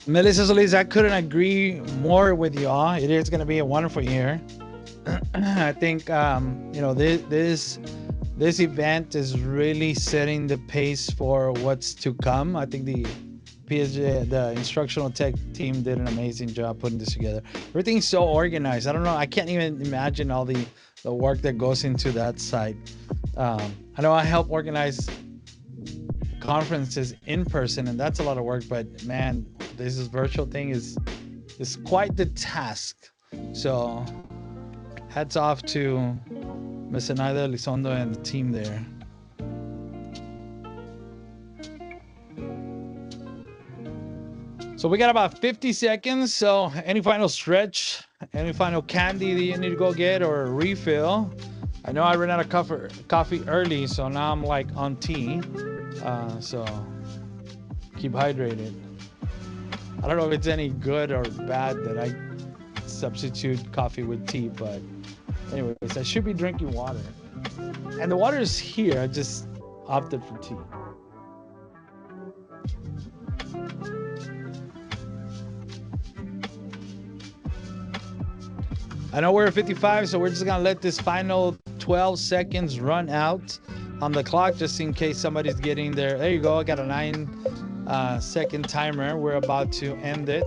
Melissa Solis, I couldn't agree more with y'all. It is going to be a wonderful year. I think this event is really setting the pace for what's to come. I think the PSJA, the instructional tech team, did an amazing job putting this together. Everything's so organized. I don't know. I can't even imagine all the work that goes into that site. I know I help organize conferences in person, and that's a lot of work. But man, this virtual thing is quite the task. So hats off to Miss Enaida Elizondo and the team there. So we got about 50 seconds. So any final stretch, any final candy that you need to go get or a refill? I know I ran out of coffee early, so now I'm like on tea. So keep hydrated. I don't know if it's any good or bad that I substitute coffee with tea, but anyways, I should be drinking water. And the water is here. I just opted for tea. I know we're at 55, so we're just gonna let this final 12 seconds run out on the clock just in case somebody's getting there. There you go. I got a 9-second timer. We're about to end it,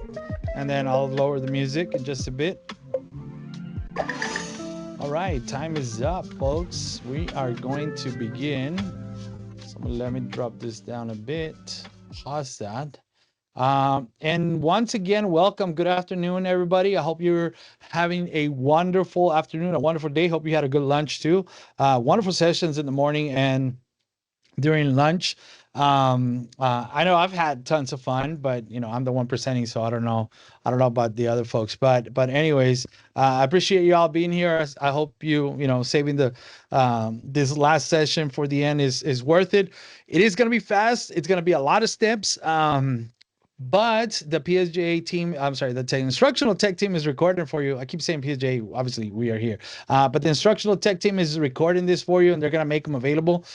and then I'll lower the music in just a bit. All right, time is up, folks. We are going to begin. So let me drop this down a bit. Pause that. And once again, welcome. Good afternoon, everybody. I hope you're having a wonderful afternoon, a wonderful day. Hope you had a good lunch too. Wonderful sessions in the morning and during lunch. I know I've had tons of fun, but I'm the one presenting, so I don't know. I don't know about the other folks, but anyways, I appreciate you all being here. I hope saving the this last session for the end is worth it. It is going to be fast. It's going to be a lot of steps. But the PSJA team, I'm sorry, the instructional tech team is recording for you. I keep saying PSJA, obviously we are here. But the instructional tech team is recording this for you, and they're going to make them available.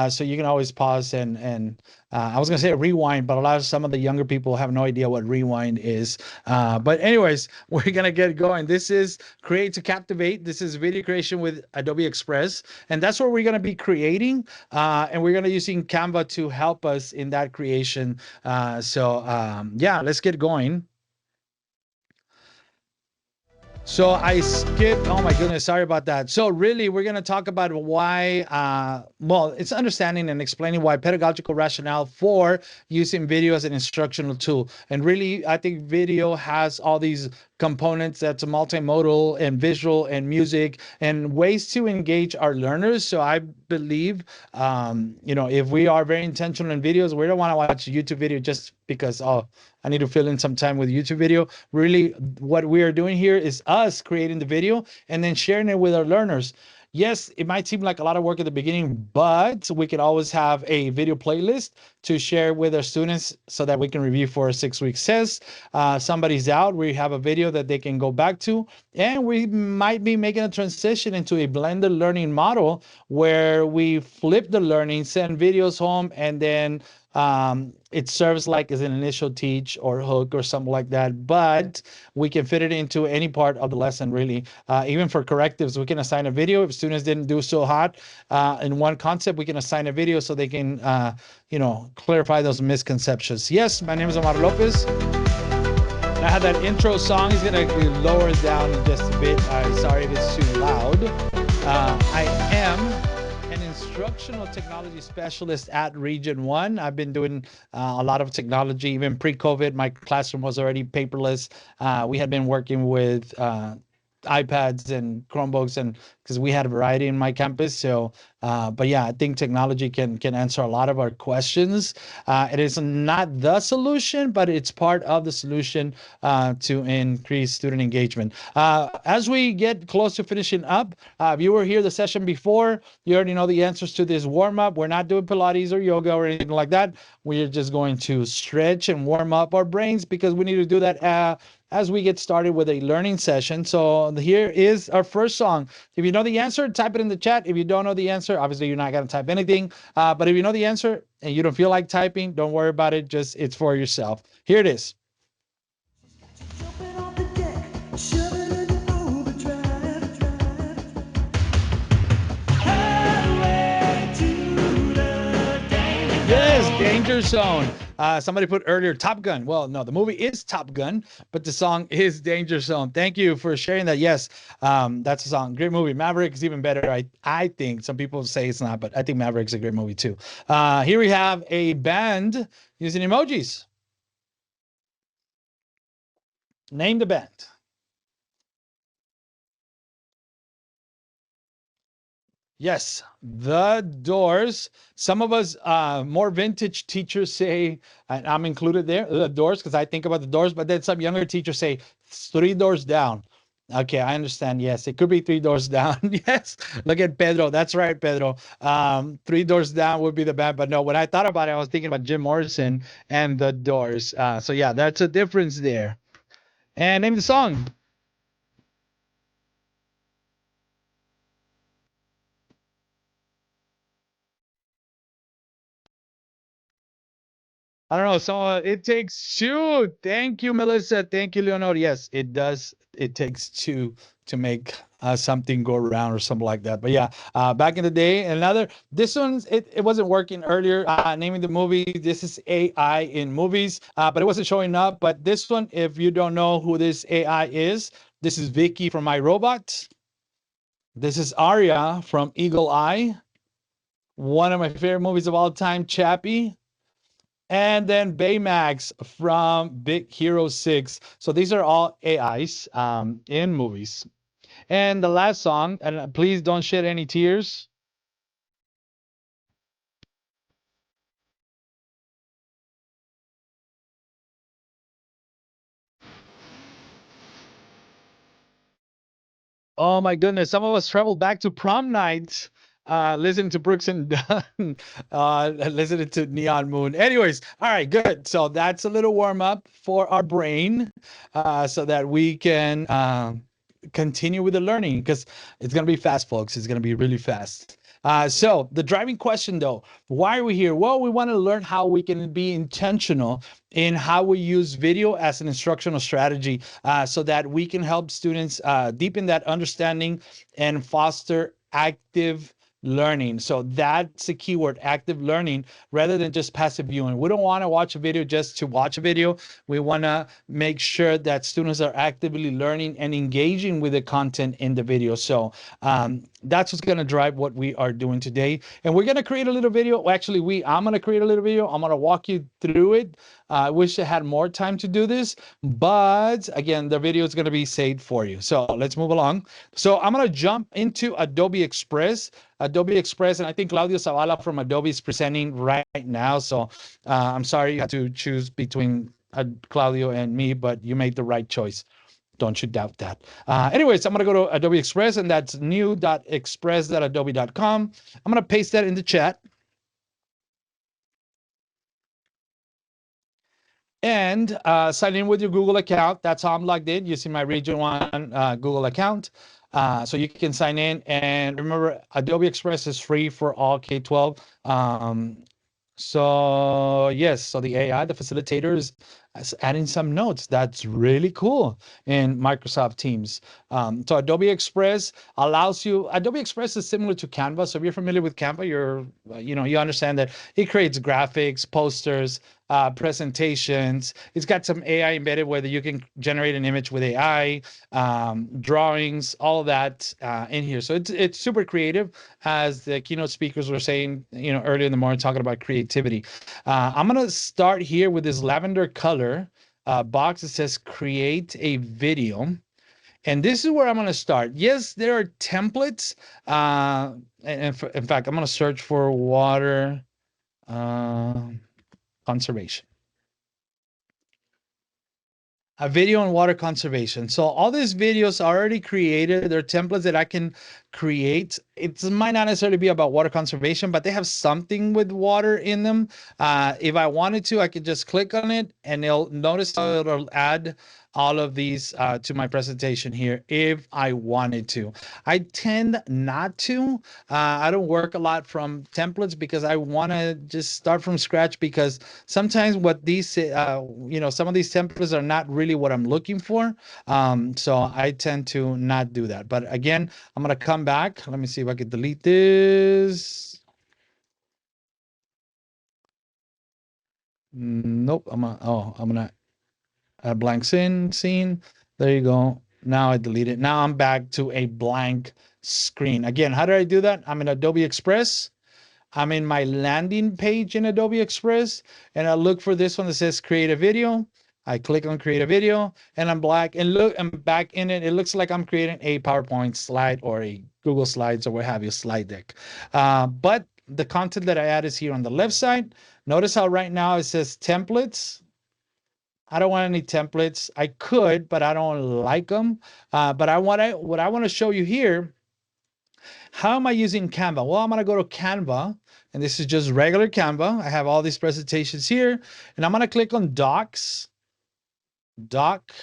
So you can always pause and I was going to say rewind, but some of the younger people have no idea what rewind is. But anyways, we're going to get going. This is Create to Captivate. This is video creation with Adobe Express. And that's what we're going to be creating. And we're going to using Canva to help us in that creation. Yeah, let's get going. So I skipped. Oh my goodness, sorry about that. So really, we're going to talk about why. Well, it's understanding and explaining why pedagogical rationale for using video as an instructional tool. And really, I think video has all these components that's multimodal and visual and music and ways to engage our learners. So I believe, if we are very intentional in videos, we don't want to watch a YouTube video just because, oh, I need to fill in some time with YouTube video. Really, what we are doing here is us creating the video and then sharing it with our learners. Yes, it might seem like a lot of work at the beginning, but we can always have a video playlist to share with our students so that we can review for a 6-week test. Somebody's out, we have a video that they can go back to, and we might be making a transition into a blended learning model where we flip the learning, send videos home, and then it serves like as an initial teach or hook or something like that, but we can fit it into any part of the lesson, really. Even for correctives, we can assign a video. If students didn't do so hot in one concept, we can assign a video so they can, clarify those misconceptions. Yes, my name is Omar Lopez. And I had that intro song. He's going to be lowered down in just a bit. Sorry if it's too loud. I am an instructional technology specialist at Region 1. I've been doing a lot of technology. Even pre-COVID, my classroom was already paperless. We had been working with iPads and Chromebooks, and because we had a variety in my campus. So, but yeah, I think technology can answer a lot of our questions. It is not the solution, but it's part of the solution to increase student engagement. As we get close to finishing up, if you were here the session before, you already know the answers to this warm up. We're not doing Pilates or yoga or anything like that. We're just going to stretch and warm up our brains because we need to do that as we get started with a learning session. So here is our first song. If you know the answer, type it in the chat. If you don't know the answer, obviously you're not going to type anything. But if you know the answer and you don't feel like typing, don't worry about it. Just it's for yourself. Here it is. Danger Zone. Somebody put earlier Top Gun. Well, no, the movie is Top Gun, but the song is Danger Zone. Thank you for sharing that. Yes, that's a song. Great movie. Maverick is even better. I think some people say it's not, but I think Maverick's a great movie too. Here we have a band using emojis. Name the band. Yes, The Doors. Some of us more vintage teachers say, and I'm included there, The Doors, because I think about The Doors, but then some younger teachers say Three Doors Down. Okay, I understand. Yes, it could be Three Doors Down. Yes, look at Pedro. That's right, Pedro. Three Doors Down would be the band, but no, when I thought about it, I was thinking about Jim Morrison and The Doors. So yeah, that's a difference there. And name the song. I don't know. So it takes two. Thank you, Melissa. Thank you, Leonor. Yes, it does. It takes two to make something go around or something like that. But yeah, back in the day, this one's, it wasn't working earlier. Naming the movie, this is AI in movies, but it wasn't showing up. But this one, if you don't know who this AI is, this is Vicky from iRobot. This is Arya from Eagle Eye. One of my favorite movies of all time, Chappie. And then Baymax from Big Hero 6. So these are all AIs in movies. And the last song, and please don't shed any tears. Oh my goodness, some of us traveled back to prom night, listening to Brooks and Dunn, listening to Neon Moon. Anyways, all right, good. So that's a little warm up for our brain, so that we can continue with the learning, because it's gonna be fast, folks. It's gonna be really fast. So the driving question, though, why are we here? Well, we want to learn how we can be intentional in how we use video as an instructional strategy, so that we can help students deepen that understanding and foster active learning. So that's the keyword, active learning, rather than just passive viewing. We don't want to watch a video just to watch a video. We want to make sure that students are actively learning and engaging with the content in the video. So that's what's going to drive what we are doing today. And we're going to create a little video. Well, actually, I'm going to create a little video. I'm going to walk you through it. I wish I had more time to do this, but again, the video is going to be saved for you. So let's move along. So I'm going to jump into Adobe Express. Adobe Express, and I think Claudio Zavala from Adobe is presenting right now. So I'm sorry you had to choose between Claudio and me, but you made the right choice. Don't you doubt that. Anyways, I'm going to go to Adobe Express, and that's new.express.adobe.com. I'm going to paste that in the chat. And sign in with your Google account. That's how I'm logged in using my Region 1 Google account. So you can sign in. And remember, Adobe Express is free for all K-12. So yes, so the AI, the facilitator is adding some notes. That's really cool in Microsoft Teams. So Adobe Express allows you, Adobe Express is similar to Canva. So if you're familiar with Canva, you understand that it creates graphics, posters, presentations. It's got some AI embedded, whether you can generate an image with AI, drawings, all of that in here. So it's super creative, as the keynote speakers were saying, earlier in the morning, talking about creativity. I'm gonna start here with this lavender color box that says create a video. And this is where I'm going to start. Yes, there are templates. In fact, I'm going to search for water conservation. A video on water conservation. So all these videos are already created. They're templates that I can create. It might not necessarily be about water conservation, but they have something with water in them. If I wanted to, I could just click on it, and it'll notice how it'll add all of these to my presentation here if I wanted to. I tend not to. I don't work a lot from templates because I want to just start from scratch, because sometimes what these, some of these templates are not really what I'm looking for. So I tend to not do that. But again, I'm going to come back. Let me see if I can delete this. Nope. I'm gonna add blank scene. There you go. Now I delete it. Now I'm back to a blank screen. Again, how do I do that? I'm in Adobe Express. I'm in my landing page in Adobe Express, and I look for this one that says create a video. I click on create a video, and I'm black. And look, I'm back in it. It looks like I'm creating a PowerPoint slide or a Google Slides or what have you slide deck. But the content that I add is here on the left side. Notice how right now it says templates. I don't want any templates. I could, but I don't like them. But what I want to show you here, how am I using Canva? Well, I'm going to go to Canva, and this is just regular Canva. I have all these presentations here, and I'm going to click on Docs, Doc.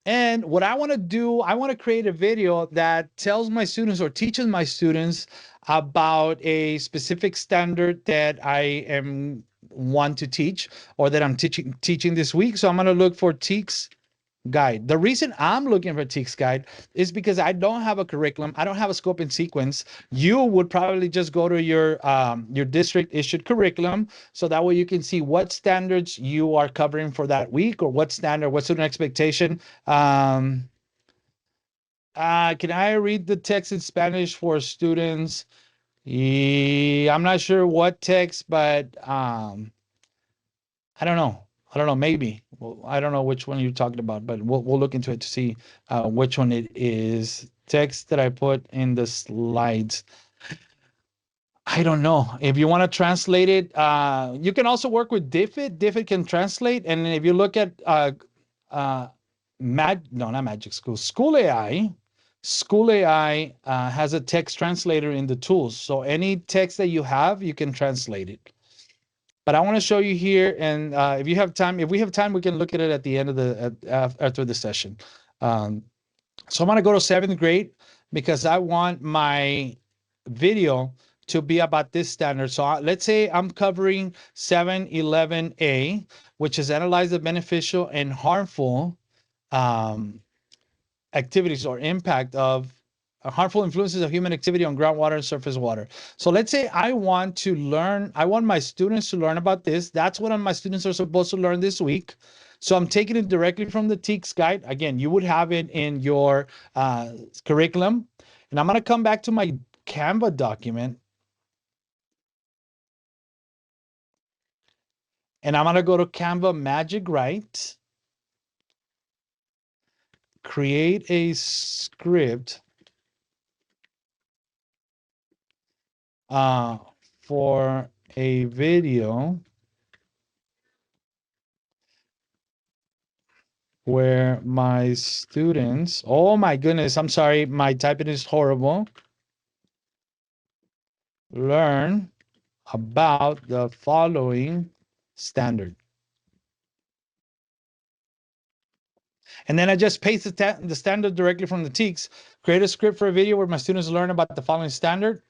And what I want to do, I want to create a video that tells my students or teaches my students about a specific standard that I am want to teach or that I'm teaching this week. So I'm going to look for TEKS guide. The reason I'm looking for TEKS guide is because I don't have a curriculum. I don't have a scope and sequence. You would probably just go to your district issued curriculum. So that way you can see what standards you are covering for that week or what standard, what student expectation. Can I read the text in Spanish for students? I'm not sure what text, but I don't know. I don't know. Maybe. Well, I don't know which one you're talking about, but we'll look into it to see which one it is. Text that I put in the slides. I don't know. If you want to translate it, you can also work with Diffit. Diffit can translate. And if you look at not Magic School, School AI, School AI has a text translator in the tools. So any text that you have, you can translate it. But I want to show you here, and if you have time, if we have time, we can look at it at the end of after the session. So I'm going to go to 7th grade because I want my video to be about this standard. So let's say I'm covering 711A, which is analyze the beneficial and harmful activities or impact of harmful influences of human activity on groundwater and surface water. So let's say I want to learn, I want my students to learn about this. That's what my students are supposed to learn this week. So I'm taking it directly from the TEKS guide. Again, you would have it in your curriculum. And I'm going to come back to my Canva document. And I'm going to go to Canva Magic Write. Create a script for a video where my students, oh my goodness, I'm sorry, my typing is horrible, learn about the following standard. And then I just paste the standard directly from the TEKS, create a script for a video where my students learn about the following standard.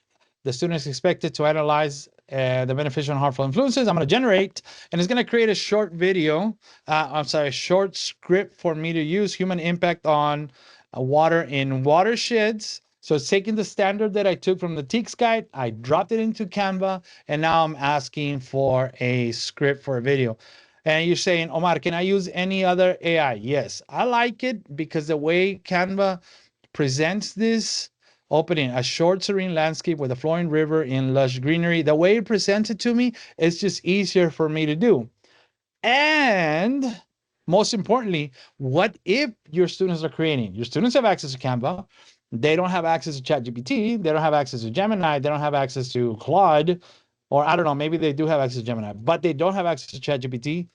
The student is expected to analyze the beneficial and harmful influences. I'm going to generate, and it's going to create a short video. A short script for me to use human impact on water in watersheds. So it's taking the standard that I took from the TEKS guide, I dropped it into Canva, and now I'm asking for a script for a video. And you're saying, Omar, can I use any other AI? Yes, I like it because the way Canva presents this, opening a short serene landscape with a flowing river in lush greenery, the way it presents it to me, it's just easier for me to do. And most importantly, what if your students are creating? Your students have access to Canva. They don't have access to ChatGPT. They don't have access to Gemini. They don't have access to Claude. Or I don't know, maybe they do have access to Gemini, but they don't have access to ChatGPT.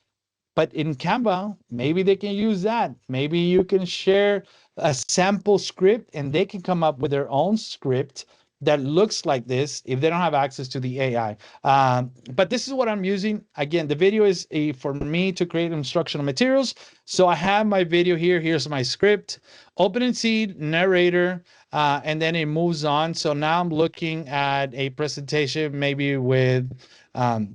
But in Canva, maybe they can use that. Maybe you can share a sample script and they can come up with their own script that looks like this if they don't have access to the AI. But this is what I'm using. Again, the video is for me to create instructional materials. So I have my video here. Here's my script, open and seed, narrator, and then it moves on. So now I'm looking at a presentation maybe with 8-9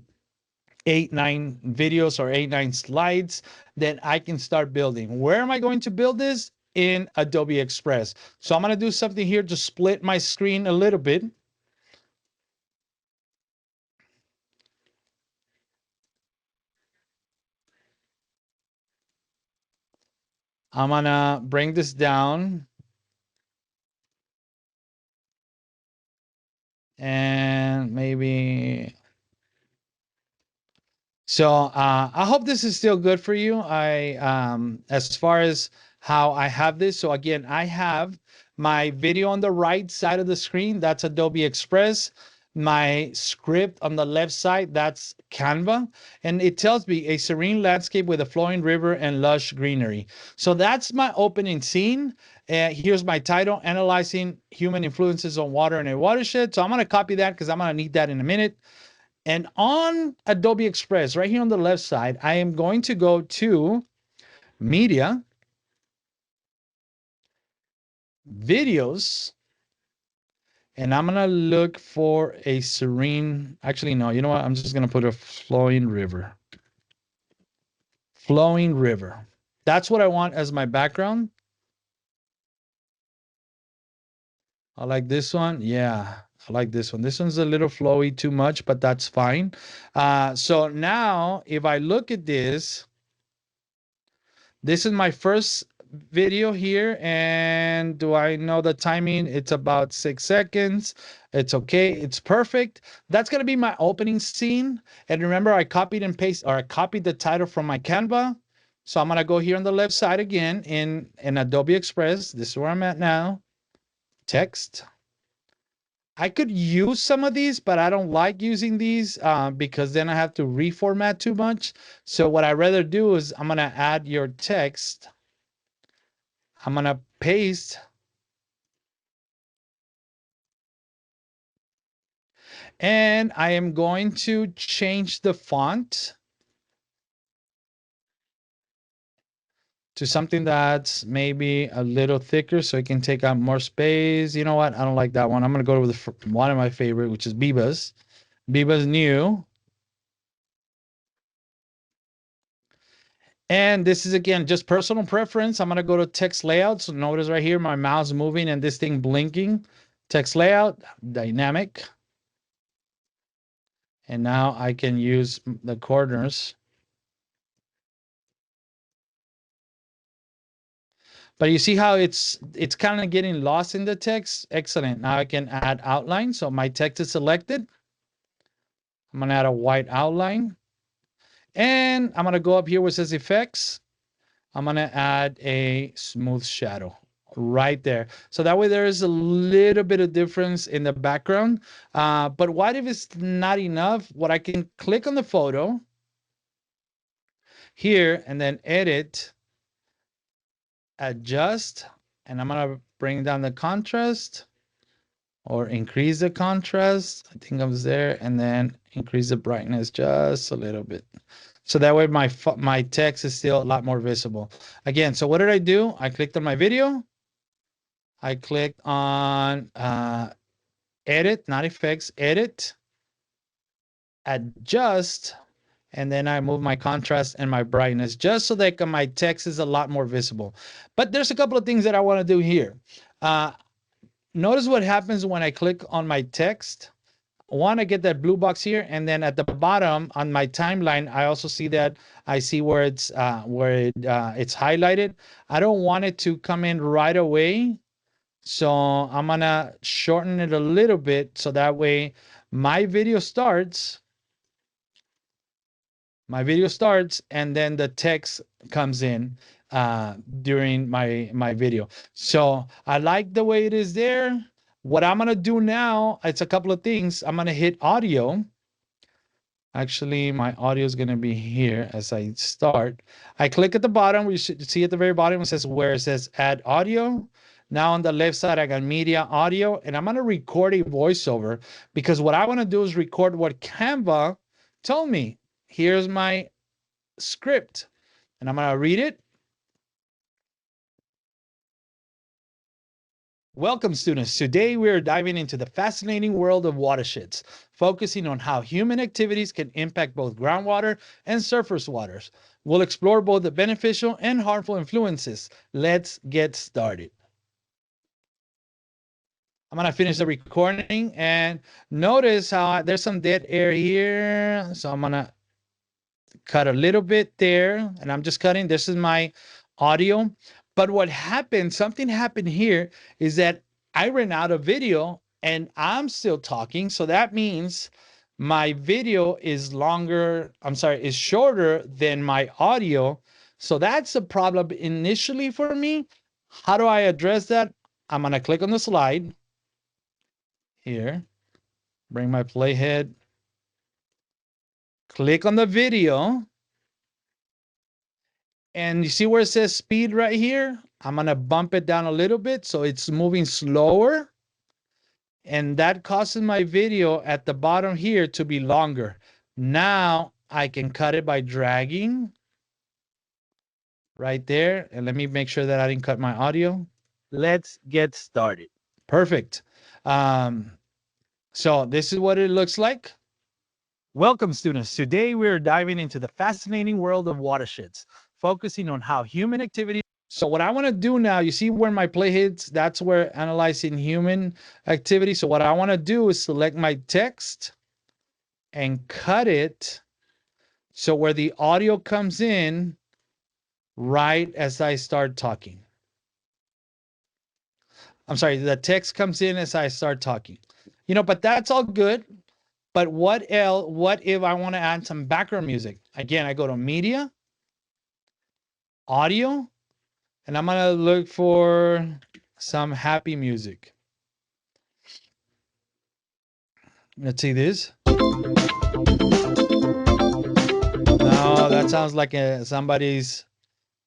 videos or 8-9 slides that I can start building. Where am I going to build this? In Adobe Express. So I'm going to do something here to split my screen a little bit. I'm gonna bring this down. And maybe, so I hope this is still good for you. As far as how I have this, so again, I have my video on the right side of the screen. That's Adobe Express. My script on the left side, that's Canva. And it tells me a serene landscape with a flowing river and lush greenery. So that's my opening scene. Here's my title, Analyzing Human Influences on Water and a Watershed. So I'm going to copy that because I'm going to need that in a minute. And on Adobe Express, right here on the left side, I am going to go to Media, Videos, and I'm going to look for a serene, actually, no, you know what? I'm just going to put a flowing river. Flowing river. That's what I want as my background. I like this one. Yeah, I like this one. This one's a little flowy too much, but that's fine. So now if I look at this, this is my first video here. And do I know the timing? It's about 6 seconds. It's okay. It's perfect. That's going to be my opening scene. And remember, I copied and pasted, or I copied the title from my Canva. So I'm going to go here on the left side again in Adobe Express. This is where I'm at now. Text. I could use some of these, but I don't like using these because then I have to reformat too much. So what I'd rather do is I'm going to add your text. I'm going to paste. And I am going to change the font to something that's maybe a little thicker so it can take up more space. You know what? I don't like that one. I'm going to go with one of my favorite, which is Biba's. Biba's New. And this is, again, just personal preference. I'm going to go to text layout. So notice right here, my mouse moving and this thing blinking. Text layout, dynamic. And now I can use the corners. But you see how it's kind of getting lost in the text? Excellent. Now I can add outline. So my text is selected. I'm going to add a white outline. And I'm going to go up here where it says effects. I'm going to add a smooth shadow right there. So that way there is a little bit of difference in the background. But what if it's not enough? What I can click on the photo here and then edit, adjust, and I'm going to bring down the contrast or increase the contrast. I think I was there, and then increase the brightness just a little bit. So that way my text is still a lot more visible. Again, so what did I do? I clicked on my video. I clicked on edit, not effects, edit, adjust, and then I move my contrast and my brightness just so that my text is a lot more visible. But there's a couple of things that I want to do here. Notice what happens when I click on my text. One, I get that blue box here, and then at the bottom on my timeline, I also see that I see where it's highlighted. I don't want it to come in right away, so I'm gonna shorten it a little bit so that way my video starts. My video starts, and then the text comes in during my video. So I like the way it is there. What I'm gonna do now, it's a couple of things. I'm gonna hit audio. Actually, my audio is gonna be here as I start. I click at the bottom. We should see at the very bottom it says where it says add audio. Now on the left side, I got media audio, and I'm gonna record a voiceover because what I want to do is record what Canva told me. Here's my script, and I'm gonna read it. Welcome, students. Today we are diving into the fascinating world of watersheds, focusing on how human activities can impact both groundwater and surface waters. We'll explore both the beneficial and harmful influences. Let's get started. I'm gonna finish the recording, and notice how there's some dead air here. So I'm gonna cut a little bit there, and I'm just cutting. This is my audio. But what happened, something happened here, is that I ran out of video and I'm still talking. So that means my video is longer, I'm sorry, is shorter than my audio. So that's a problem initially for me. How do I address that? I'm going to click on the slide here, bring my playhead, click on the video. And you see where it says speed right here? I'm going to bump it down a little bit so it's moving slower. And that causes my video at the bottom here to be longer. Now I can cut it by dragging right there. And let me make sure that I didn't cut my audio. Let's get started. Perfect. So this is what it looks like. Welcome, students. Today we're diving into the fascinating world of watersheds, focusing on how human activity. So what I want to do now, you see where my play hits, that's where analyzing human activity. So what I want to do is select my text and cut it so where the audio comes in right as I start talking. I'm sorry, the text comes in as I start talking. But that's all good. But what else? What if I want to add some background music? Again, I go to media, audio, and I'm gonna look for some happy music. Let's see this. No, that sounds like somebody's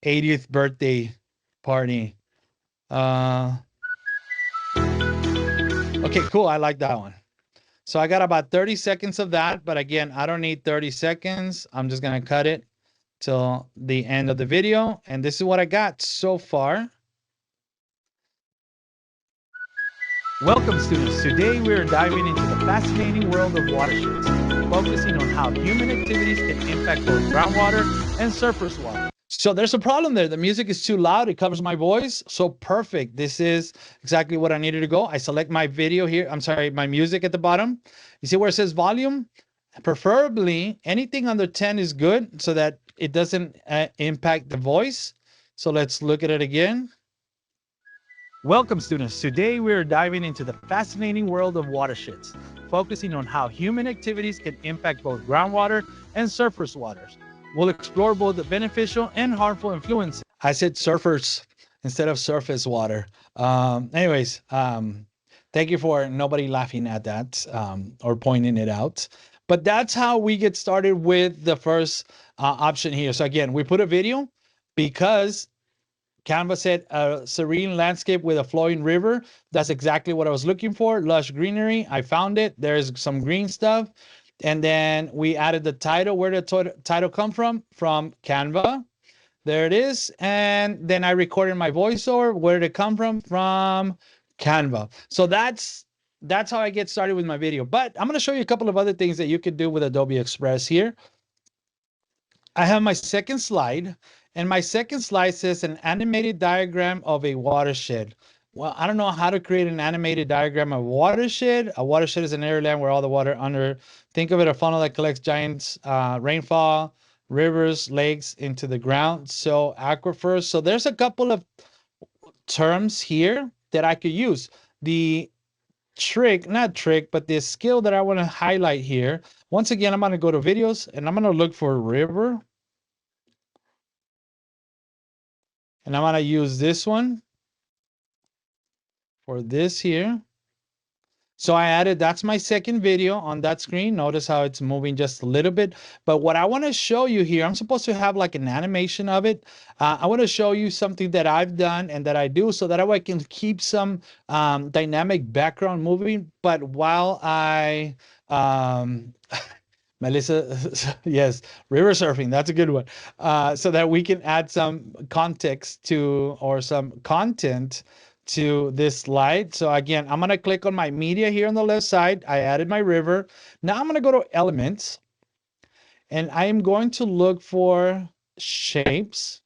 80th birthday party. Okay, cool. I like that one. So I got about 30 seconds of that, but again, I don't need 30 seconds. I'm just gonna cut it till the end of the video. And this is what I got so far. Welcome, students. Today we are diving into the fascinating world of watersheds, focusing on how human activities can impact both groundwater and surface water. So there's a problem there. The music is too loud. It covers my voice. So perfect. This is exactly what I needed to go. I select my video here. I'm sorry, my music at the bottom. You see where it says volume? Preferably anything under 10 is good so that it doesn't impact the voice. So let's look at it again. Welcome, students. Today we're diving into the fascinating world of watersheds, focusing on how human activities can impact both groundwater and surface waters. We'll explore both the beneficial and harmful influences. I said surfers instead of surface water. Anyways, thank you for nobody laughing at that or pointing it out. But that's how we get started with the first option here. So again, we put a video because Canva said a serene landscape with a flowing river. That's exactly what I was looking for. Lush greenery. I found it. There's some green stuff. And then we added the title. Where did the title come from? From Canva. There it is. And then I recorded my voiceover. Where did it come from? From Canva. So that's how I get started with my video. But I'm going to show you a couple of other things that you could do with Adobe Express here. I have my second slide, and my second slide says an animated diagram of a watershed. Well, I don't know how to create an animated diagram of a watershed. A watershed is an area of land where all the water under, think of it, a funnel that collects giant rainfall, rivers, lakes into the ground. So aquifers. So there's a couple of terms here that I could use. The not trick, but the skill that I want to highlight here. Once again, I'm going to go to videos and I'm going to look for river. And I'm going to use this one for this here. So I added, that's my second video on that screen. Notice how it's moving just a little bit. But what I want to show you here, I'm supposed to have like an animation of it. I want to show you something that I've done and that I do so that I can keep some dynamic background moving. But while I, Melissa, yes, river surfing, that's a good one. So that we can add some context to, or some content to this slide. So again, I'm going to click on my media here on the left side. I added my river. Now I'm going to go to elements and I am going to look for shapes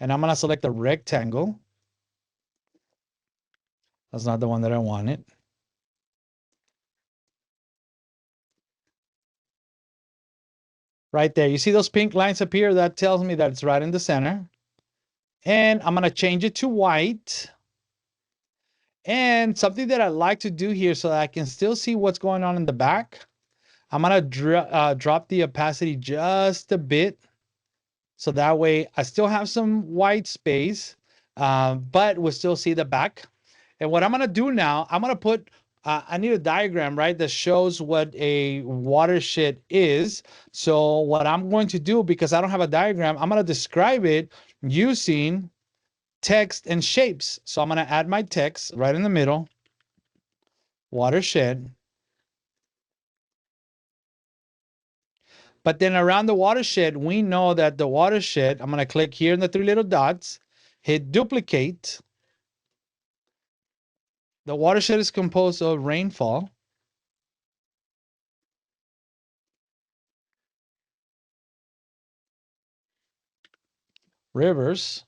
and I'm going to select a rectangle. That's not the one that I wanted. Right there. You see those pink lines appear? That tells me that it's right in the center. And I'm going to change it to white. And something that I like to do here so that I can still see what's going on in the back, I'm going to drop the opacity just a bit. So that way I still have some white space, but we'll still see the back. And what I'm going to do now, I'm going to put, I need a diagram, right, that shows what a watershed is. So what I'm going to do, because I don't have a diagram, I'm going to describe it using text and shapes. So I'm going to add my text right in the middle, watershed. But then around the watershed, we know that the watershed, I'm going to click here in the three little dots, hit duplicate. The watershed is composed of rainfall, rivers,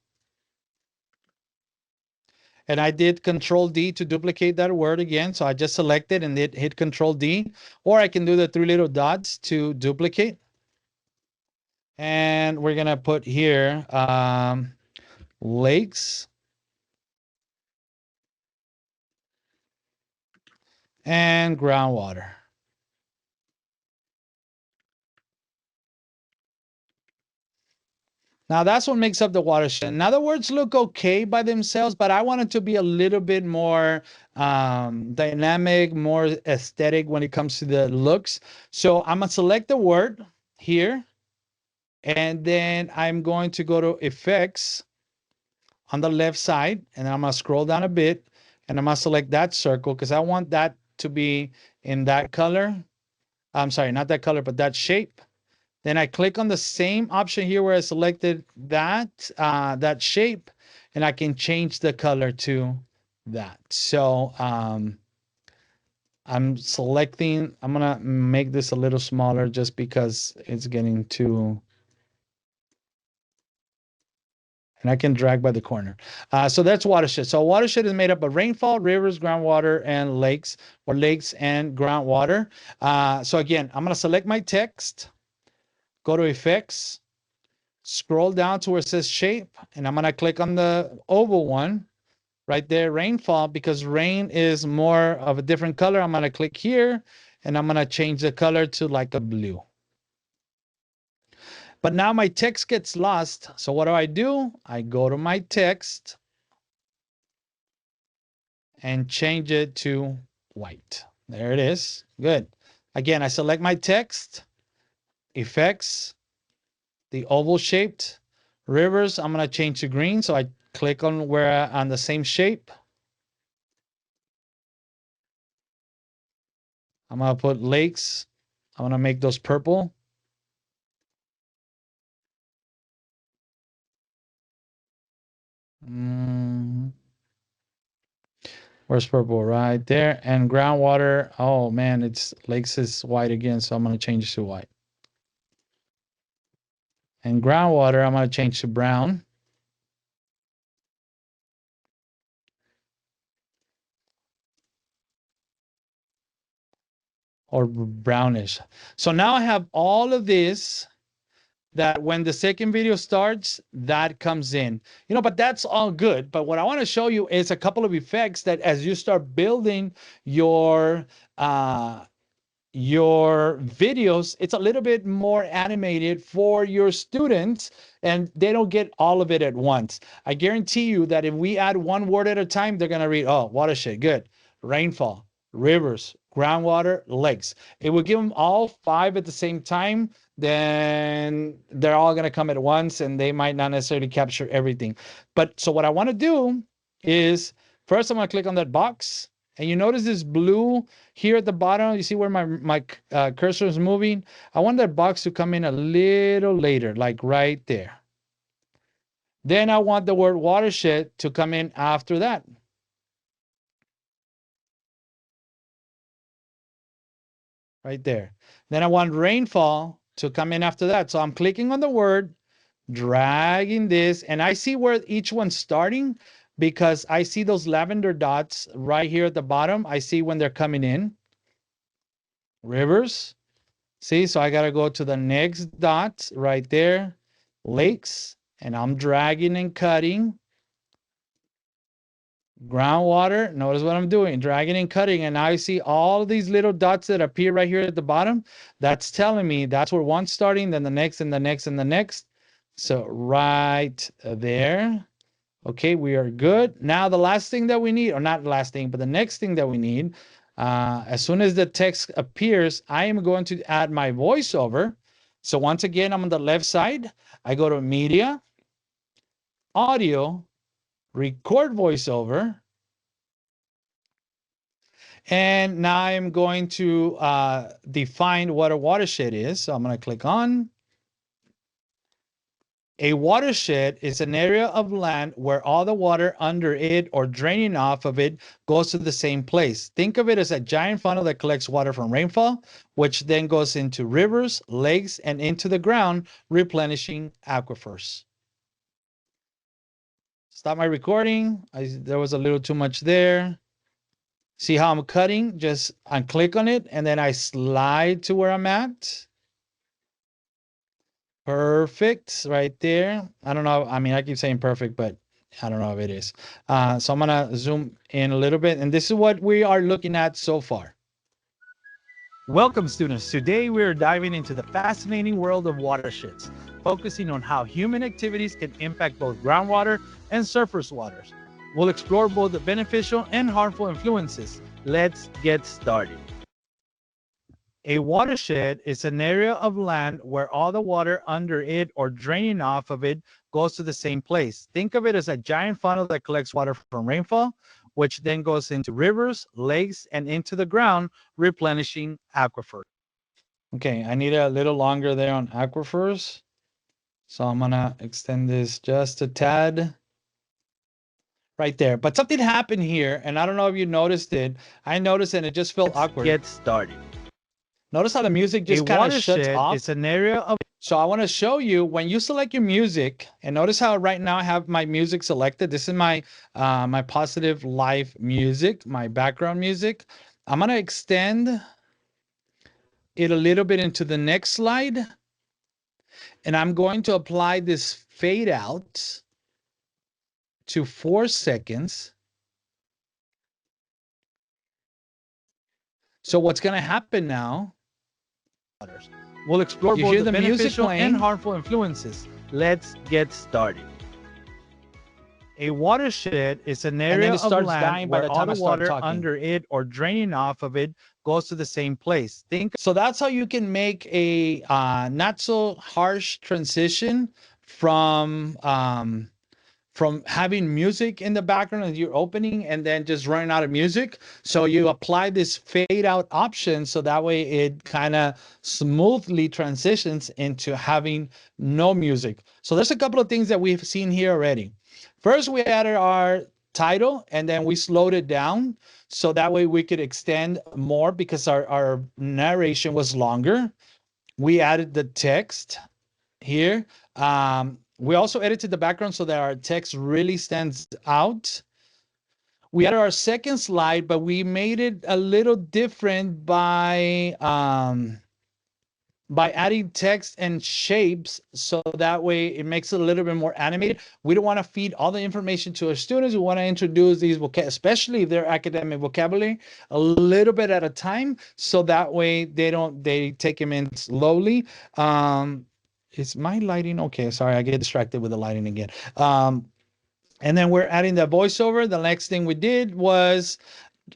and I did Control D to duplicate that word again. So I just selected and hit Control D, or I can do the three little dots to duplicate. And we're gonna put here lakes and groundwater. Now that's what makes up the watershed. Now the words look okay by themselves, but I want it to be a little bit more dynamic, more aesthetic when it comes to the looks. So I'm gonna select the word here, and then I'm going to go to effects on the left side, and I'm gonna scroll down a bit, and I'm gonna select that circle because I want that to be in that color. I'm sorry, not that color, but that shape. Then I click on the same option here where I selected that shape, and I can change the color to that. So I'm selecting, I'm gonna make this a little smaller just because it's getting too, and I can drag by the corner. So that's watershed. So watershed is made up of rainfall, rivers, groundwater, and lakes, or lakes and groundwater. So again, I'm gonna select my text, go to effects, scroll down to where it says shape, and I'm gonna click on the oval one right there, rainfall, because rain is more of a different color. I'm gonna click here, and I'm gonna change the color to like a blue. But now my text gets lost. So what do? I go to my text and change it to white. There it is. Good. Again, I select my text, effects, the oval shaped rivers. I'm going to change to green. So I click on where on the same shape. I'm going to put lakes. I'm going to make those purple. Where's purple? Right there. And groundwater. Oh man, it's lakes is white again. So I'm going to change it to white. And groundwater, I'm going to change to brown. Or brownish. So now I have all of this that when the second video starts, that comes in. But that's all good. But what I want to show you is a couple of effects that as you start building your videos, it's a little bit more animated for your students, and they don't get all of it at once. I guarantee you that if we add one word at a time, they're going to read, oh, watershed, good. Rainfall, rivers, groundwater, lakes. It will give them all 5 at the same time, then they're all going to come at once, and they might not necessarily capture everything. But so what I want to do is first I'm going to click on that box, and you notice this blue here at the bottom. You see where my cursor is moving? I want that box to come in a little later, like right there. Then I want the word watershed to come in after that. Right there. Then I want rainfall to come in after that. So I'm clicking on the word, dragging this, and I see where each one's starting because I see those lavender dots right here at the bottom. I see when they're coming in. Rivers. See, so I got to go to the next dot right there. Lakes and I'm dragging and cutting. Groundwater, notice what I'm doing, dragging and cutting, and now I see all these little dots that appear right here at the bottom. That's telling me that's where one's starting, then the next, and the next, and the next. So right there. Okay, we are good. Now the last thing that we need, or not the last thing, but the next thing that we need, as soon as the text appears, I am going to add my voiceover. So once again, I'm on the left side. I go to Media, Audio, Record Voiceover. And now I'm going to define what a watershed is. So I'm going to click on. A watershed is an area of land where all the water under it or draining off of it goes to the same place. Think of it as a giant funnel that collects water from rainfall, which then goes into rivers, lakes, and into the ground, replenishing aquifers. Stop my recording. There was a little too much there. See how I'm cutting? Just unclick on it, and then I slide to where I'm at. Perfect, right there. I don't know. I mean, I keep saying perfect, but I don't know if it is. So I'm gonna zoom in a little bit, and this is what we are looking at so far. Welcome, students. Today we are diving into the fascinating world of watersheds, focusing on how human activities can impact both groundwater and surface waters. We'll explore both the beneficial and harmful influences. Let's get started. A watershed is an area of land where all the water under it or draining off of it goes to the same place. Think of it as a giant funnel that collects water from rainfall, which then goes into rivers, lakes, and into the ground, replenishing aquifers. Okay, I need a little longer there on aquifers. So I'm gonna extend this just a tad. Right there. But something happened here, and I don't know if you noticed it. I noticed and it just felt awkward. Get started. Notice how the music just kind of shuts off. It's an area of. So I want to show you when you select your music, and notice how right now I have my music selected. This is my my positive life music, my background music. I'm gonna extend it a little bit into the next slide, and I'm going to apply this fade out to 4 seconds. So what's going to happen now? We'll explore both the beneficial and harmful influences. Let's get started. A watershed is an area of land where all the water under it or draining off of it goes to the same place. So that's how you can make a not so harsh transition from having music in the background as you're opening and then just running out of music. So you apply this fade out option so that way it kind of smoothly transitions into having no music. So there's a couple of things that we've seen here already. First, we added our title and then we slowed it down so that way we could extend more because our narration was longer. We added the text here. We also edited the background so that our text really stands out. We added our second slide, but we made it a little different by adding text and shapes so that way it makes it a little bit more animated. We don't want to feed all the information to our students. We want to introduce these especially if they're academic vocabulary, a little bit at a time so that way they take them in slowly. Is my lighting okay? Sorry, I get distracted with the lighting again. And then we're adding the voiceover. The next thing we did was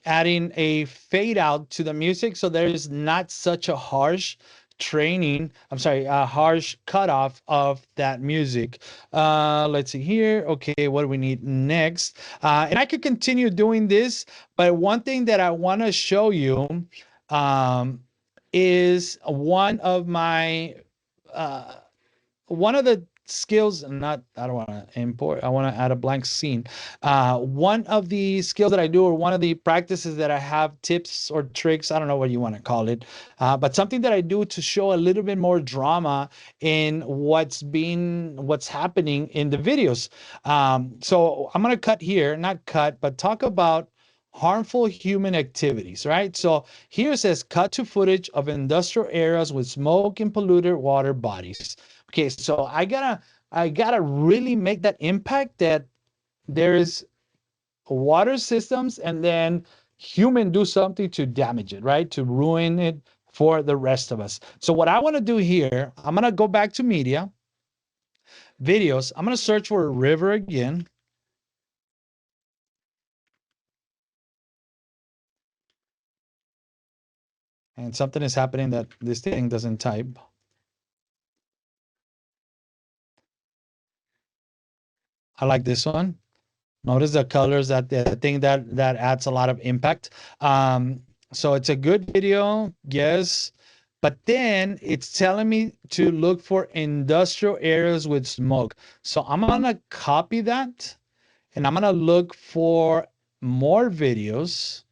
adding a fade out to the music so there is not such a harsh harsh cutoff of that music. Let's see here. Okay, what do we need next? And I could continue doing this, but one thing that I want to show you is one of my one of the skills, I don't want to import, I want to add a blank scene. One of the skills that I do, or one of the practices that I have, tips or tricks, I don't know what you want to call it, but something that I do to show a little bit more drama in what's happening in the videos. So I'm going to cut here, not cut, but talk about harmful human activities, right? So here it says cut to footage of industrial areas with smoke and polluted water bodies. Okay, so I I gotta really make that impact that there's water systems and then human do something to damage it, right? To ruin it for the rest of us. So what I want to do here, I'm going to go back to media, videos. I'm going to search for a river again. And something is happening that this thing doesn't type. I like this one. Notice the colors, that the thing that adds a lot of impact. So it's a good video, yes, but then it's telling me to look for industrial areas with smoke. So I'm gonna copy that and I'm gonna look for more videos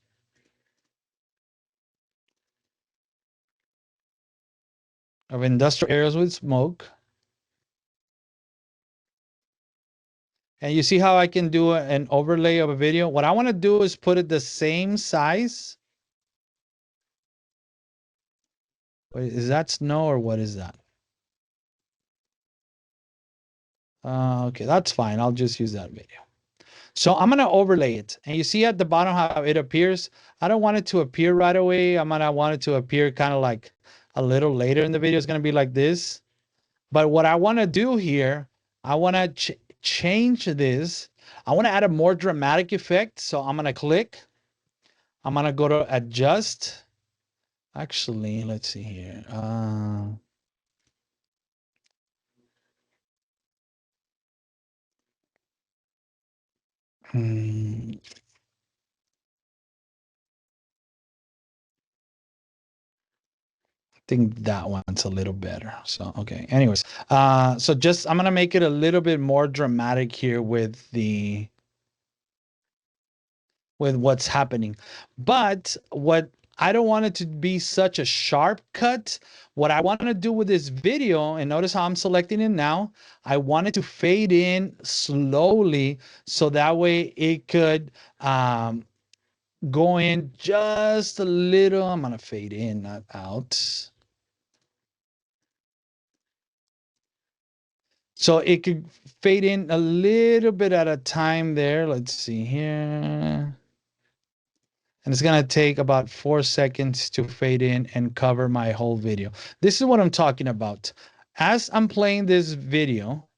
of industrial areas with smoke. And you see how I can do an overlay of a video? What I want to do is put it the same size. Wait, is that snow or what is that? Okay, that's fine. I'll just use that video. So I'm gonna overlay it. And you see at the bottom how it appears? I don't want it to appear right away. I'm gonna want it to appear kind of like a little later in the video. It's gonna be like this. But what I wanna do here, I wanna change this. I wanna add a more dramatic effect. So I'm gonna click. I'm gonna go to adjust. Actually, let's see here. Hmm. Think that one's a little better. So, okay. Anyways, so just I'm gonna make it a little bit more dramatic here with what's happening. But what I don't want it to be such a sharp cut. What I want to do with this video, and notice how I'm selecting it now, I want it to fade in slowly so that way it could go in just a little. I'm gonna fade in, not out. So it could fade in a little bit at a time there. Let's see here. And it's going to take about 4 seconds to fade in and cover my whole video. This is what I'm talking about. As I'm playing this video,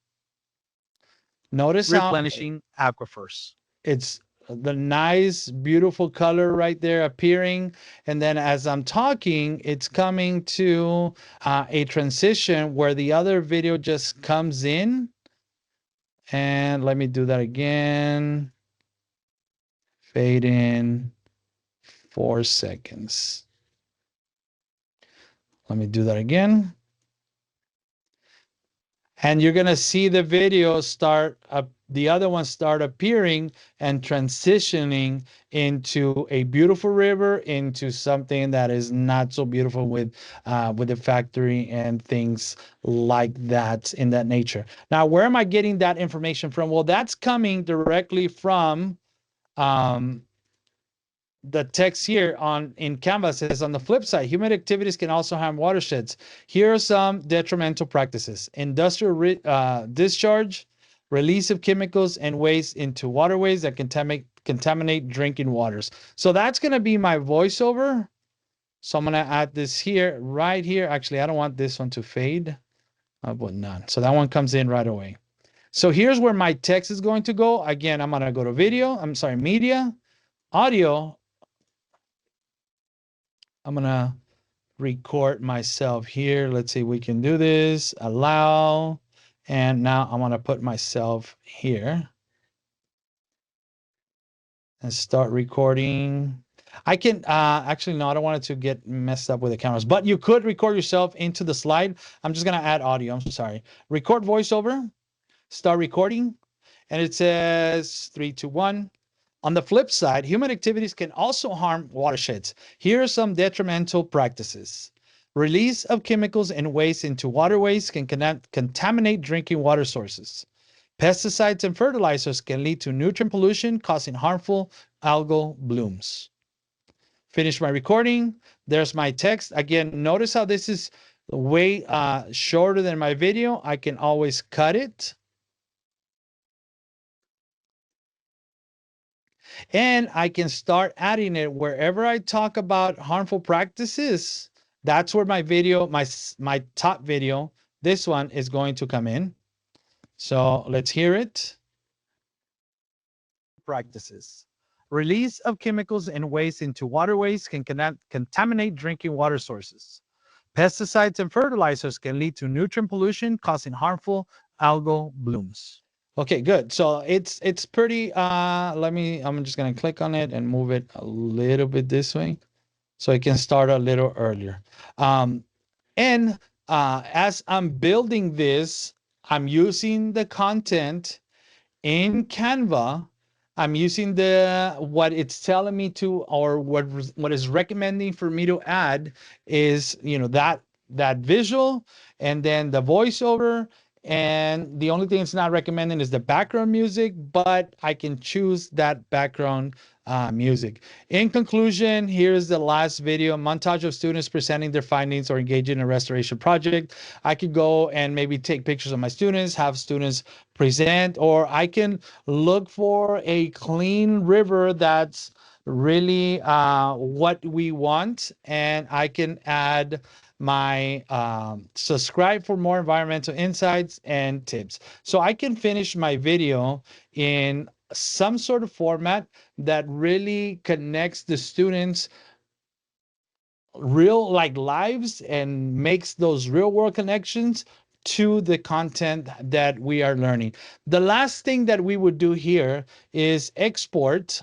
notice how replenishing aquifers. it's the nice, beautiful color right there appearing. And then as I'm talking, it's coming to a transition where the other video just comes in. And let me do that again. Fade in 4 seconds. Let me do that again. And you're going to see the video start up, the other one start appearing and transitioning into a beautiful river, into something that is not so beautiful with the factory and things like that in that nature. Now, where am I getting that information from? Well, that's coming directly from the text here in Canva says, on the flip side, human activities can also harm watersheds. Here are some detrimental practices: industrial discharge, release of chemicals and waste into waterways that contaminate drinking waters. So that's going to be my voiceover. So I'm going to add this here, right here. Actually, I don't want this one to fade. I'll put none. So that one comes in right away. So here's where my text is going to go. Again, I'm going to go to video. I'm sorry, media, audio. I'm gonna record myself here. Let's see, we can do this. Allow. And now I'm gonna put myself here and start recording. I can actually, no, I don't want it to get messed up with the cameras, but you could record yourself into the slide. I'm just gonna add audio. I'm sorry. Record voiceover. Start recording. And it says 3, 2, 1. On the flip side, human activities can also harm watersheds. Here are some detrimental practices. Release of chemicals and waste into waterways can contaminate drinking water sources. Pesticides and fertilizers can lead to nutrient pollution, causing harmful algal blooms. Finish my recording. There's my text. Again, notice how this is way shorter than my video, I can always cut it. And I can start adding it wherever I talk about harmful practices. That's where my video, my top video, this one is going to come in. So let's hear it. Practices. Release of chemicals and waste into waterways can contaminate drinking water sources. Pesticides and fertilizers can lead to nutrient pollution, causing harmful algal blooms. Okay, good. So it's pretty I'm just gonna click on it and move it a little bit this way so it can start a little earlier. Um, and as I'm building this, I'm using the content in Canva. I'm using the what it's telling me to, or what is recommending for me to add is, that visual, and then the voiceover, and the only thing it's not recommending is the background music, but I can choose that background music. In conclusion, here's the last video montage of students presenting their findings or engaging in a restoration project. I could go and maybe take pictures of my students, have students present, or I can look for a clean river that's really what we want, and I can add my subscribe for more environmental insights and tips. So I can finish my video in some sort of format that really connects the students real like lives and makes those real world connections to the content that we are learning. The last thing that we would do here is export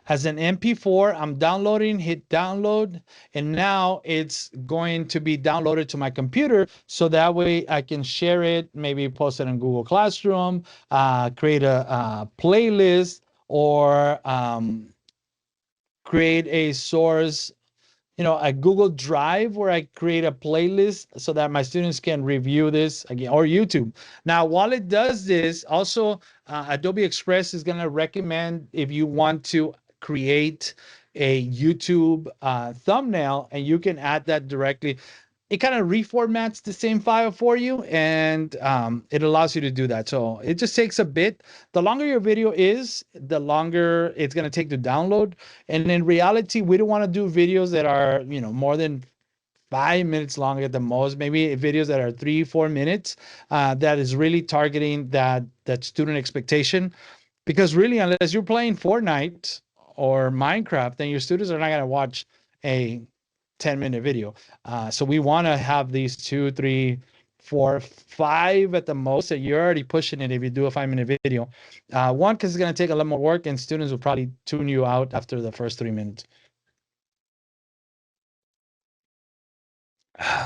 as an MP4. I'm downloading, hit download, and now it's going to be downloaded to my computer, so that way I can share it, maybe post it in Google Classroom, create a playlist, or create a source, a Google Drive where I create a playlist so that my students can review this again, or YouTube. Now, while it does this, also Adobe Express is going to recommend, if you want to create a YouTube thumbnail, and you can add that directly. It kind of reformats the same file for you, and it allows you to do that. So it just takes a bit. The longer your video is, the longer it's going to take to download. And in reality, we don't want to do videos that are, more than 5 minutes long at the most. Maybe videos that are 3-4 minutes, that is really targeting that student expectation. Because really, unless you're playing Fortnite or Minecraft, then your students are not going to watch a 10-minute video. So we want to have these 2, 3, 4, 5 at the most, that you're already pushing it if you do a 5-minute video. One, because it's going to take a lot more work, and students will probably tune you out after the first 3 minutes.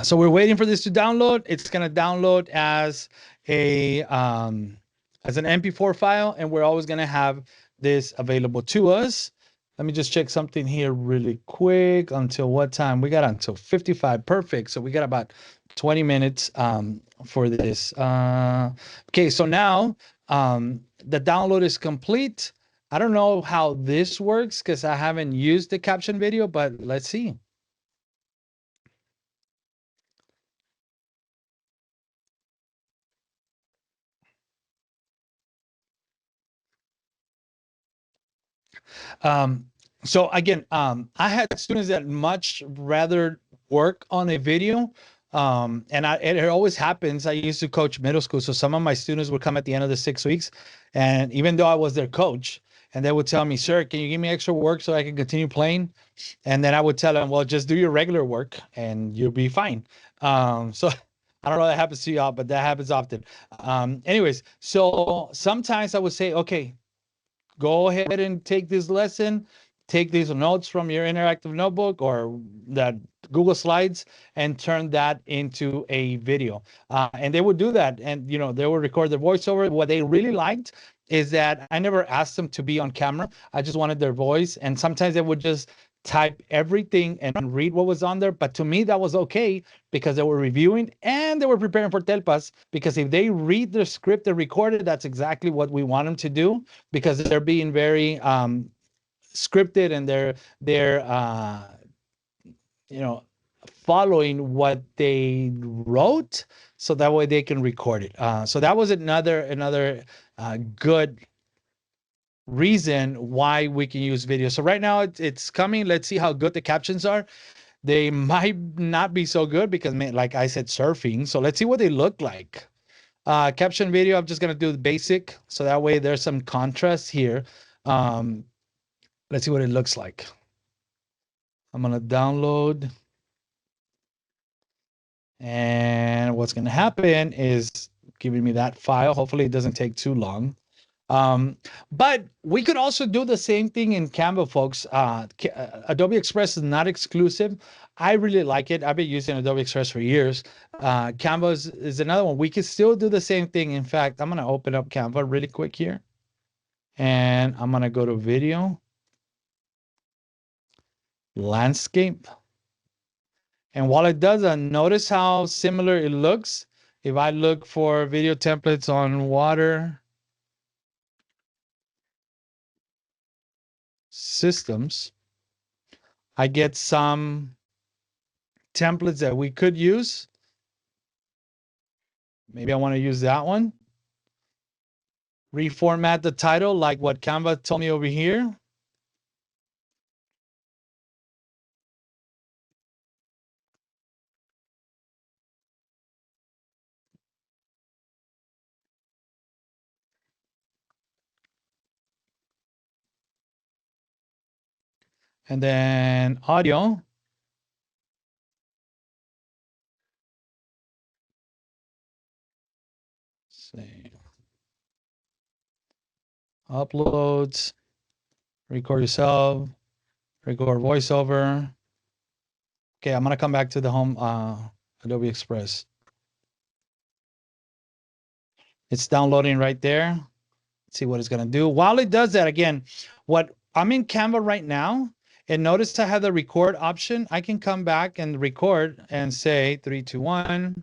So we're waiting for this to download. It's going to download as an MP4 file, and we're always going to have this available to us. Let me just check something here really quick. Until what time? We got until 55. Perfect. So we got about 20 minutes for this. Okay, so now the download is complete. I don't know how this works because I haven't used the caption video, but let's see. Um, so again, I had students that much rather work on a video. And it always happens. I used to coach middle school. So some of my students would come at the end of the 6 weeks. And even though I was their coach, and they would tell me, "Sir, can you give me extra work so I can continue playing?" And then I would tell them, "Well, just do your regular work and you'll be fine." So I don't know if that happens to y'all, but that happens often. Anyways, so sometimes I would say, "Okay, go ahead and take this lesson, take these notes from your interactive notebook or that Google Slides, and turn that into a video." And they would do that, and they would record their voiceover. What they really liked is that I never asked them to be on camera. I just wanted their voice, and sometimes they would just type everything and read what was on there. But to me, that was okay, because they were reviewing and they were preparing for Telpas. Because if they read the script they recorded, that's exactly what we want them to do, because they're being very scripted, and they're you know following what they wrote, so that way they can record it. So that was another good reason why we can use video. So right now it's coming. Let's see how good the captions are. They might not be so good because, like I said, surfing. So let's see what they look like. Caption video, I'm just gonna do the basic, so that way there's some contrast here. Let's see what it looks like. I'm gonna download, and what's gonna happen is giving me that file. Hopefully it doesn't take too long. But we could also do the same thing in Canva, folks. Adobe Express is not exclusive. I really like it. I've been using Adobe Express for years. Canva is another one. We can still do the same thing. In fact, I'm going to open up Canva really quick here. And I'm going to go to video, landscape. And while it does, notice how similar it looks. If I look for video templates on water systems, I get some templates that we could use. Maybe I want to use that one. Reformat the title like what Canva told me over here. And then audio. Save. Uploads. Record yourself. Record voiceover. Okay, I'm gonna come back to the home Adobe Express. It's downloading right there. Let's see what it's gonna do. While it does that, again, what I'm in Canva right now, and notice I have the record option. I can come back and record and say 3, 2, 1.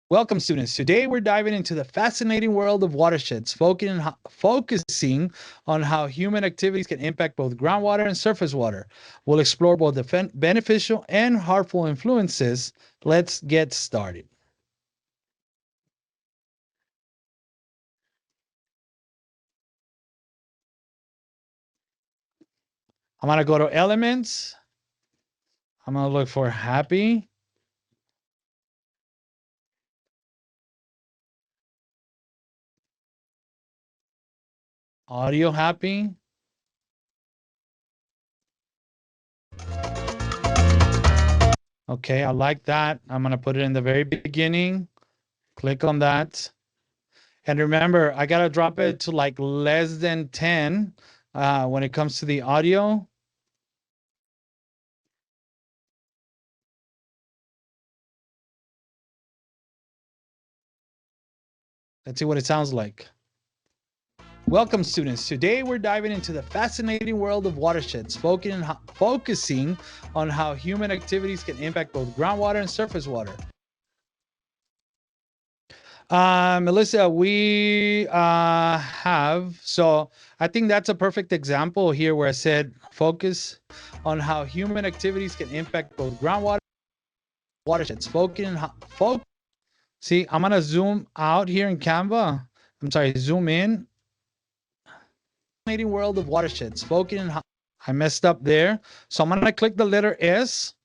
Welcome, students. Today we're diving into the fascinating world of watersheds, focusing on how human activities can impact both groundwater and surface water. We'll explore both the beneficial and harmful influences. Let's get started. I'm going to go to Elements. I'm going to look for Happy. Audio Happy. Okay, I like that. I'm going to put it in the very beginning. Click on that. And remember, I got to drop it to like less than 10 when it comes to the audio. Let's see what it sounds like. Welcome, students. Today we're diving into the fascinating world of watersheds, focusing on how human activities can impact both groundwater and surface water. Melissa, we so I think that's a perfect example here where I said focus on how human activities can impact both groundwater and watersheds. See, I'm gonna zoom out here in Canva. I'm sorry, zoom in. Fascinating world of watersheds, focusing on I messed up there. So I'm gonna click the letter S.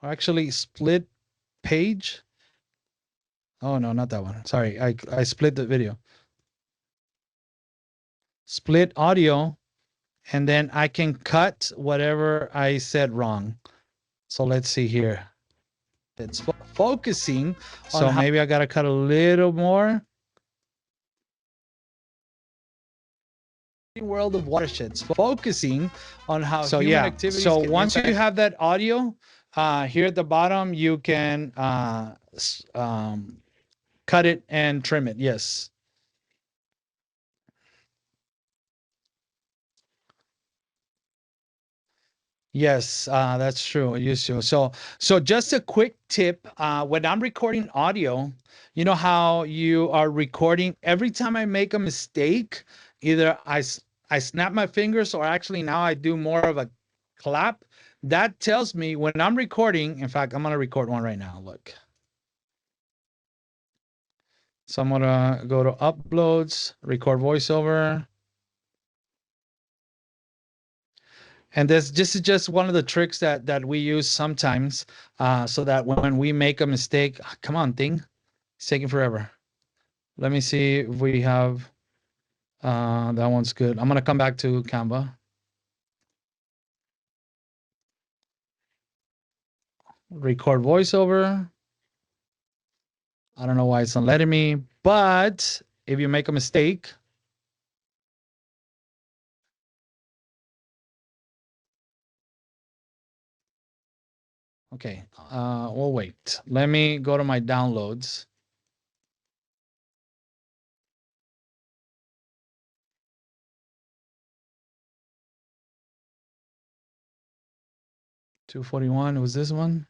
Or actually split page. Oh no, not that one. Sorry, I split the video. Split audio, and then I can cut whatever I said wrong. So let's see here. It's focusing. So maybe I gotta cut a little more. World of watersheds, focusing on how human activities. So once you have that audio, here at the bottom, you can cut it and trim it. Yes. Yes, that's true. I used to. So just a quick tip, when I'm recording audio, you know how you are recording, every time I make a mistake, either I snap my fingers, or actually now I do more of a clap. That tells me when I'm recording. In fact, I'm going to record one right now. Look. So I'm going to go to uploads, record voiceover. And this is just one of the tricks that we use sometimes, so that when we make a mistake, come on, thing, it's taking forever. Let me see if we have, that one's good. I'm going to come back to Canva. Record voiceover. I don't know why it's not letting me, but if you make a mistake, okay, we'll wait. Let me go to my downloads. $241, it was this one.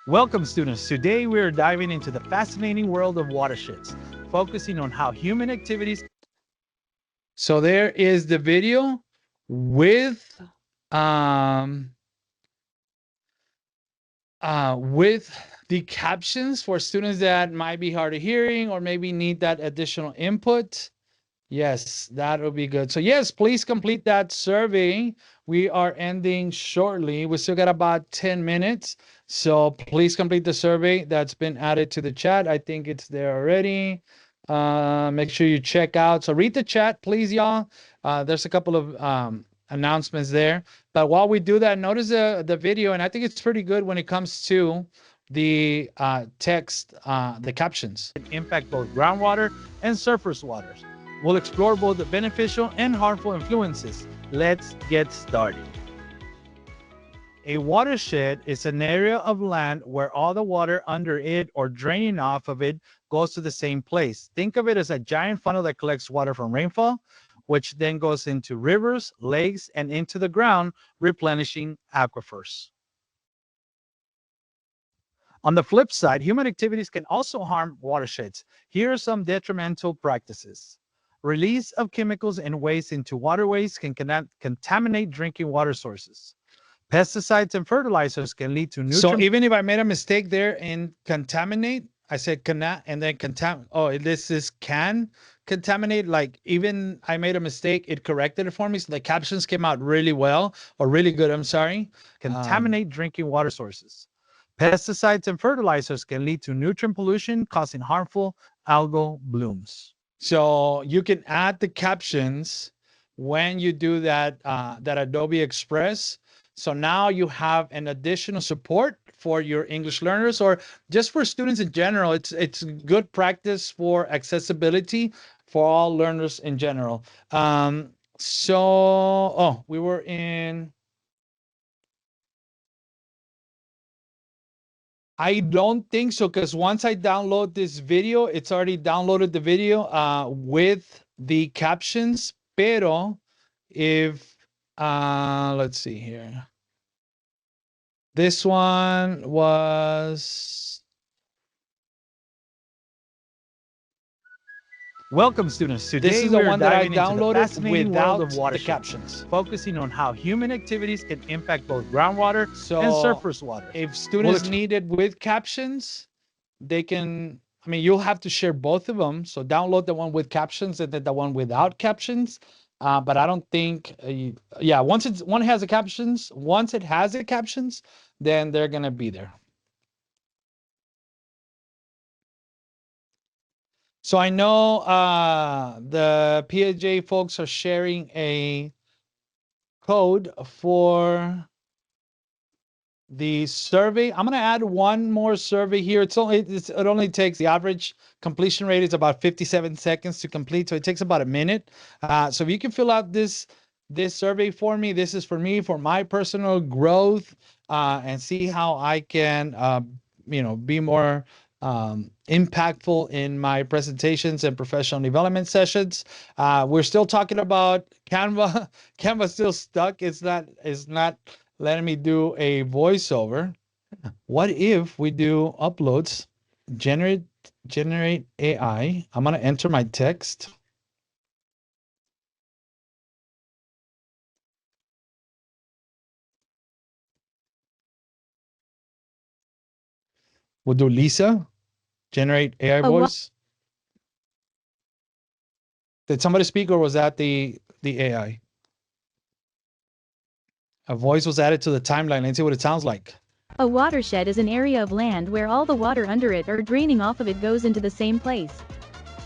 Welcome, students. Today we are diving into the fascinating world of watersheds, focusing on how human activities. So there is the video with the captions for students that might be hard of hearing or maybe need that additional input. Yes, that would be good. So yes, please complete that survey. We are ending shortly. We still got about 10 minutes. So please complete the survey that's been added to the chat. I think it's there already. Make sure you check out. So read the chat, please, y'all. There's a couple of announcements there. But while we do that, notice the video, and I think it's pretty good when it comes to the text, the captions. Impact both groundwater and surface waters. We'll explore both the beneficial and harmful influences. Let's get started. A watershed is an area of land where all the water under it or draining off of it goes to the same place. Think of it as a giant funnel that collects water from rainfall, which then goes into rivers, lakes, and into the ground, replenishing aquifers. On the flip side, human activities can also harm watersheds. Here are some detrimental practices. Release of chemicals and waste into waterways can contaminate drinking water sources. Pesticides and fertilizers can lead to nutrient. So even if I made a mistake there in contaminate, I said cannot and then oh, this is can contaminate. Like even I made a mistake, it corrected it for me. So the captions came out really well or really good. I'm sorry. Contaminate drinking water sources. Pesticides and fertilizers can lead to nutrient pollution, causing harmful algal blooms. So you can add the captions when you do that, that Adobe Express. So now you have an additional support for your English learners or just for students in general. It's good practice for accessibility for all learners in general. So we were in. I don't think so, because once I download this video, it's already downloaded the video with the captions. Pero if let's see here. This one was. Welcome, students. Today This is the one that I downloaded without the captions, focusing on how human activities can impact both groundwater and surface water. If students need it with captions, they can. I mean, you'll have to share both of them. So download the one with captions and then the one without captions. But I don't think, yeah, once one has the captions, once it has the captions, then they're gonna be there. So I know the PSJA folks are sharing a code for the survey. I'm going to add one more survey here. It only takes, the average completion rate is about 57 seconds to complete. So it takes about a minute. So if you can fill out this survey for me, this is for me, for my personal growth, and see how I can, be more impactful in my presentations and professional development sessions. We're still talking about Canva. Canva's still stuck. It's not letting me do a voiceover. What if we do uploads, generate AI? I'm gonna enter my text. We'll do Lisa, generate AI voice. Did somebody speak, or was that the AI? A voice was added to the timeline. Let's see what it sounds like. A watershed is an area of land where all the water under it or draining off of it goes into the same place.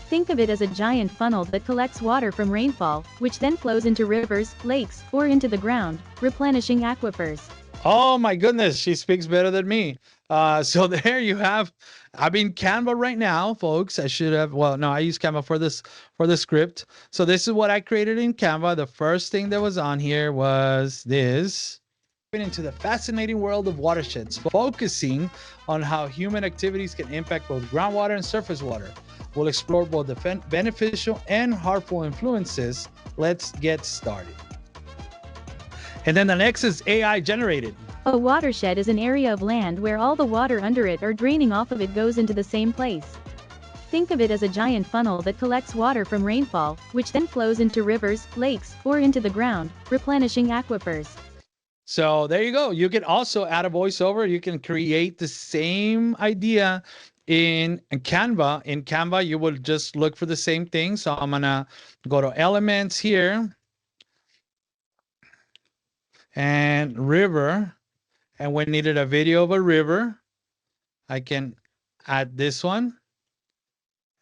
Think of it as a giant funnel that collects water from rainfall, which then flows into rivers, lakes, or into the ground, replenishing aquifers. Oh my goodness, she speaks better than me. So there you have. I'm in Canva right now, folks. I should have. Well, no, I use Canva for the script. So this is what I created in Canva. The first thing that was on here was this. Into the fascinating world of watersheds, focusing on how human activities can impact both groundwater and surface water. We'll explore both the beneficial and harmful influences. Let's get started. And then the next is AI generated. A watershed is an area of land where all the water under it or draining off of it goes into the same place. Think of it as a giant funnel that collects water from rainfall, which then flows into rivers, lakes, or into the ground, replenishing aquifers. So there you go. You can also add a voiceover. You can create the same idea in Canva. In Canva, you will just look for the same thing. So I'm gonna go to elements here and river. And we needed a video of a river. I can add this one,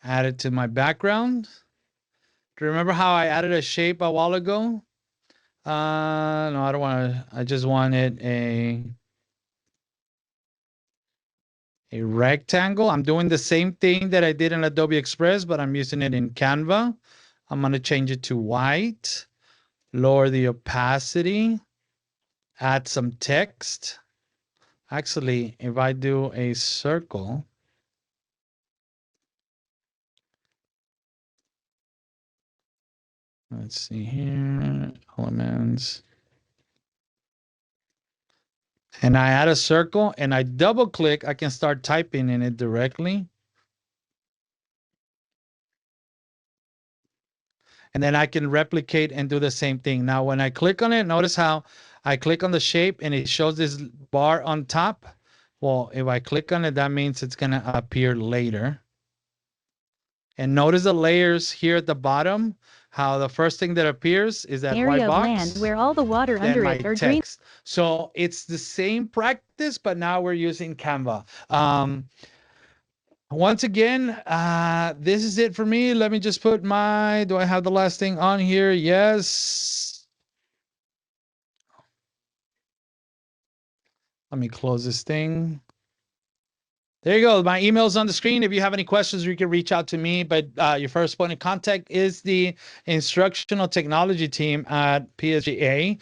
add it to my background. Do you remember how I added a shape a while ago? No, I don't want to. I just wanted a rectangle. I'm doing the same thing that I did in Adobe Express, but I'm using it in Canva. I'm going to change it to white, lower the opacity, add some text. Actually, if I do a circle, let's see here, elements. And I add a circle and I double click, I can start typing in it directly. And then I can replicate and do the same thing. Now, when I click on it, notice how I click on the shape and it shows this bar on top. Well, if I click on it, that means it's going to appear later. And notice the layers here at the bottom, how the first thing that appears is that white box. Area of land where all the water under it or text. So it's the same practice, but now we're using Canva. Once again, this is it for me. Let me just put my, do I have the last thing on here? Yes. Let me close this thing. There you go. My email's on the screen. If you have any questions, you can reach out to me. But your first point of contact is the instructional technology team at PSJA.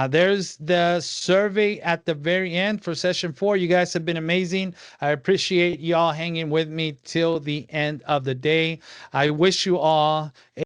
There's the survey at the very end for session 4. You guys have been amazing. I appreciate y'all hanging with me till the end of the day. I wish you all